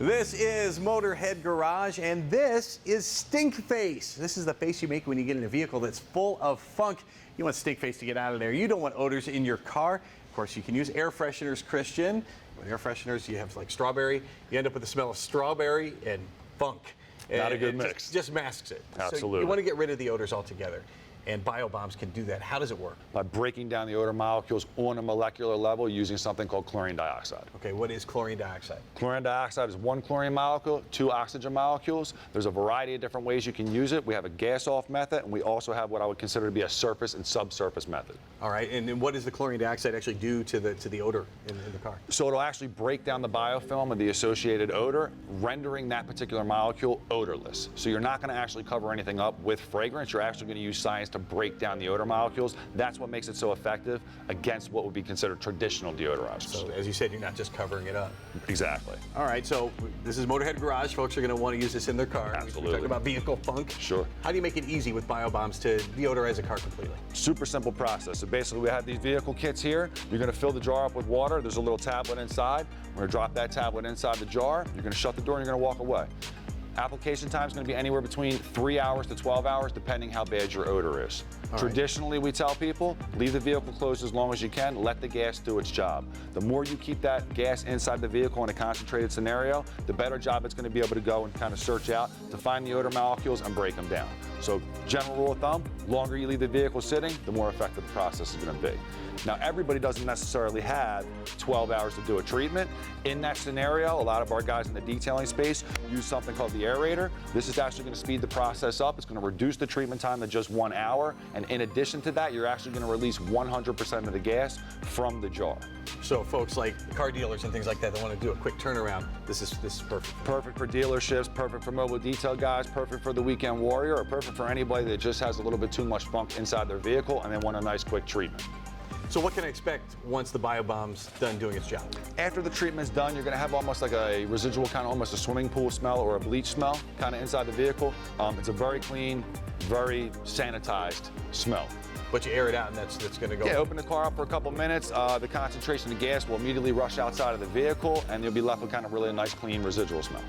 This is Motorhead Garage, and this is Stink Face. This is the face you make when you get in a vehicle that's full of funk. You want Stink Face to get out of there. You don't want odors in your car. Of course, you can use air fresheners, Christian. With air fresheners, you have like strawberry. You end up with the smell of strawberry and funk. Not a good mix. Just masks it. Absolutely. So you want to get rid of the odors altogether. And biobombs can do that. How does it work? By breaking down the odor molecules on a molecular level using something called chlorine dioxide. Okay, what is chlorine dioxide? Chlorine dioxide is one chlorine molecule, two oxygen molecules. There's a variety of different ways you can use it. We have a gas-off method, and we also have what I would consider to be a surface and subsurface method. All right, and what does the chlorine dioxide actually do to the odor in the car? So it'll actually break down the biofilm of the associated odor, rendering that particular molecule odorless. So you're not going to actually cover anything up with fragrance. You're actually going to use science to break down the odor molecules. That's what makes it so effective against what would be considered traditional deodorizers. So as you said, you're not just covering it up. Exactly. All right, so this is Motorhead Garage. Folks are going to want to use this in their car. Absolutely. We're talking about vehicle funk. Sure. How do you make it easy with biobombs to deodorize a car completely? Super simple process. So basically we have these vehicle kits here. You're going to fill the jar up with water. There's a little tablet inside. We're going to drop that tablet inside the jar. You're going to shut the door and you're going to walk away. Application time is going to be anywhere between 3 hours to 12 hours, depending how bad your odor is. Traditionally, we tell people, leave the vehicle closed as long as you can, let the gas do its job. The more you keep that gas inside the vehicle in a concentrated scenario, the better job it's going to be able to go and kind of search out to find the odor molecules and break them down. So general rule of thumb, longer you leave the vehicle sitting, the more effective the process is going to be. Now, everybody doesn't necessarily have 12 hours to do a treatment. In that scenario, a lot of our guys in the detailing space use something called the aerator. This is actually going to speed the process up. It's going to reduce the treatment time to just 1 hour. And in addition to that, you're actually going to release 100% of the gas from the jar. So folks like car dealers and things like that want to do a quick turnaround, this is perfect. Perfect for dealerships, perfect for mobile detail guys, perfect for the weekend warrior, or perfect for anybody that just has a little bit too much funk inside their vehicle and they want a nice quick treatment. So what can I expect once the biobomb's done doing its job? After the treatment's done, you're going to have almost like a residual kind of almost a swimming pool smell or a bleach smell kind of inside the vehicle. It's a very clean, very sanitized smell. But you air it out and that's going to go. Yeah, open the car up for a couple minutes. The concentration of gas will immediately rush outside of the vehicle and you'll be left with kind of really a nice clean residual smell.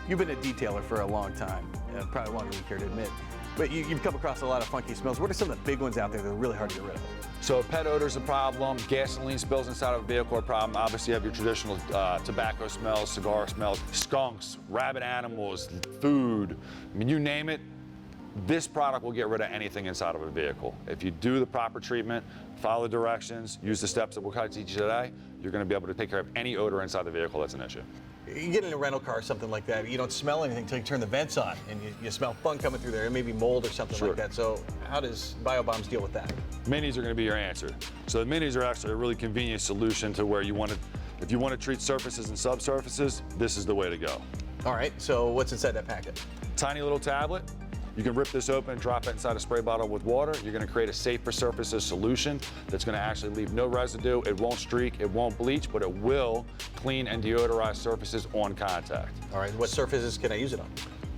You've been a detailer for a long time, probably longer than you care to admit. But you've come across a lot of funky smells. What are some of the big ones out there that are really hard to get rid of? So pet odor's a problem, gasoline spills inside of a vehicle are a problem. Obviously you have your traditional tobacco smells, cigar smells, skunks, rabid animals, food, I mean, you name it. This product will get rid of anything inside of a vehicle. If you do the proper treatment, follow the directions, use the steps that we'll teach you today, you're going to be able to take care of any odor inside the vehicle that's an issue. You get in a rental car or something like that, you don't smell anything until you turn the vents on, and you smell funk coming through there, and maybe mold or something like that. So how does biobombs deal with that? Minis are going to be your answer. So the minis are actually a really convenient solution to where you want to, if you want to treat surfaces and subsurfaces, this is the way to go. All right, so what's inside that packet? Tiny little tablet. You can rip this open and drop it inside a spray bottle with water. You're going to create a safe for surfaces solution that's going to actually leave no residue. It won't streak, it won't bleach, but it will clean and deodorize surfaces on contact. All right, what surfaces can I use it on?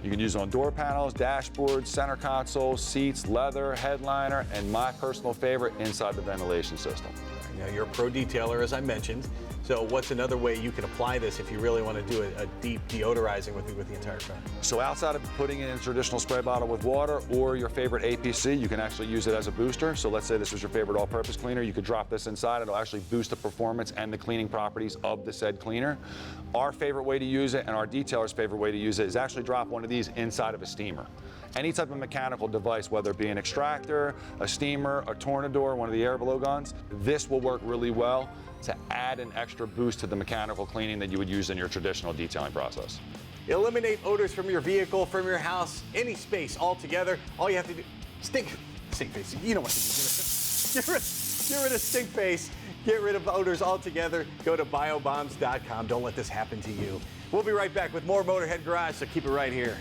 You can use it on door panels, dashboards, center consoles, seats, leather, headliner, and my personal favorite, inside the ventilation system. Now, you're a pro detailer, as I mentioned. So what's another way you can apply this if you really want to do a deep deodorizing with the entire car? So outside of putting it in a traditional spray bottle with water or your favorite APC, you can actually use it as a booster. So let's say this was your favorite all-purpose cleaner. You could drop this inside. It'll actually boost the performance and the cleaning properties of the said cleaner. Our favorite way to use it and our detailer's favorite way to use it is actually drop one of these inside of a steamer. Any type of mechanical device, whether it be an extractor, a steamer, a tornador, one of the air blow guns, this will work really well to add an extra boost to the mechanical cleaning that you would use in your traditional detailing process. Eliminate odors from your vehicle, from your house, any space altogether. All you have to do, stink face. You know what to do. Get rid of stink face. Get rid of odors altogether. Go to biobombs.com. Don't let this happen to you. We'll be right back with more Motorhead Garage, so keep it right here.